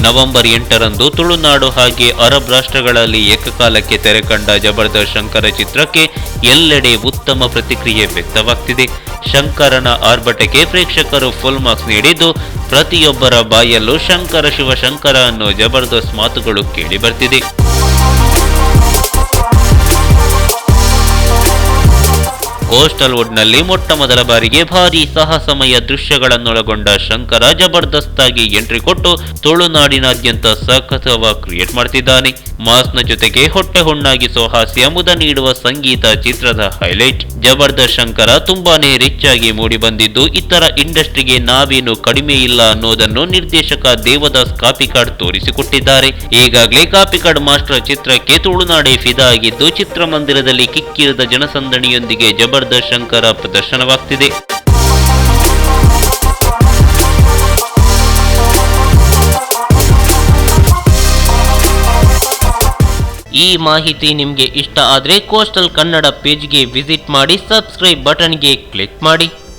November 8ರಂದು Tulunadu ಹಾಗೆ Arab ರಾಷ್ಟ್ರಗಳಲ್ಲಿ ಏಕಕಾಲಕ್ಕೆ ತೆರೆಕಂಡ ಜಬರ್ದಸ್ತ್ ಶಂಕರ ಚಿತ್ರಕ್ಕೆ ಎಲ್ಲೆಡೆ ಉತ್ತಮ ಪ್ರತಿಕ್ರಿಯೆ ವ್ಯಕ್ತವಾಗ್ತಿದೆ. ಶಂಕರನ ಆರ್ಭಟಕ್ಕೆ ಪ್ರೇಕ್ಷಕರು ಫುಲ್ ಮಾರ್ಕ್ಸ್ ನೀಡಿದ್ದು, ಪ್ರತಿಯೊಬ್ಬರ ಬಾಯಲ್ಲೂ ಶಂಕರ ಶಿವಶಂಕರ ಅನ್ನೋ ಜಬರ್ದಸ್ತ್ ಮಾತುಗಳು ಕೇಳಿ ಬರ್ತಿದೆ. ಕೋಸ್ಟಲ್ ವುಡ್ನಲ್ಲಿ ಮೊಟ್ಟ ಮೊದಲ ಬಾರಿಗೆ ಭಾರೀ ಸಾಹಸಮಯ ದೃಶ್ಯಗಳನ್ನೊಳಗೊಂಡ ಶಂಕರ ಜಬರ್ದಸ್ತ್ ಆಗಿ ಎಂಟ್ರಿ ಕೊಟ್ಟು ತುಳುನಾಡಿನಾದ್ಯಂತ ಸಖತವಾಗಿ ಕ್ರಿಯೇಟ್ ಮಾಡ್ತಿದ್ದಾನೆ. ಮಾಸ್ನ ಜೊತೆಗೆ ಹೊಟ್ಟೆ ಹುಣ್ಣಾಗಿಸೋ ಹಾಸ್ಯ ಮುದ ನೀಡುವ ಸಂಗೀತ ಚಿತ್ರದ ಹೈಲೈಟ್. ಜಬರ್ದಸ್ತ್ ಶಂಕರ ತುಂಬಾನೇ ರಿಚ್ ಆಗಿ ಮೂಡಿ ಬಂದಿದ್ದು, ಇತರ ಇಂಡಸ್ಟ್ರಿಗೆ ನಾವೇನು ಕಡಿಮೆ ಇಲ್ಲ ಅನ್ನೋದನ್ನು ನಿರ್ದೇಶಕ ದೇವದಾಸ್ ಕಾಪಿಕಾಡ್ ತೋರಿಸಿಕೊಟ್ಟಿದ್ದಾರೆ. ಈಗಾಗಲೇ ಕಾಪಿಕಾಡ್ ಮಾಸ್ಟರ್ ಚಿತ್ರಕ್ಕೆ ತುಳುನಾಡೆ ಫಿದಾ ಆಗಿದ್ದು, ಚಿತ್ರಮಂದಿರದಲ್ಲಿ ಕಿಕ್ಕಿರಿದ ಜನಸಂದಣಿಯೊಂದಿಗೆ ಜಬರ್ದಸ್ತ್ ಶಂಕರ ಪ್ರದರ್ಶನವಾಗ್ತಿದೆ. ಈ ಮಾಹಿತಿ ನಿಮಗೆ ಇಷ್ಟ ಆದರೆ ಕೋಸ್ಟಲ್ ಕನ್ನಡ ಪೇಜ್ಗೆ ವಿಸಿಟ್ ಮಾಡಿ, ಸಬ್ಸ್ಕ್ರೈಬ್ ಬಟನ್ಗೆ ಕ್ಲಿಕ್ ಮಾಡಿ.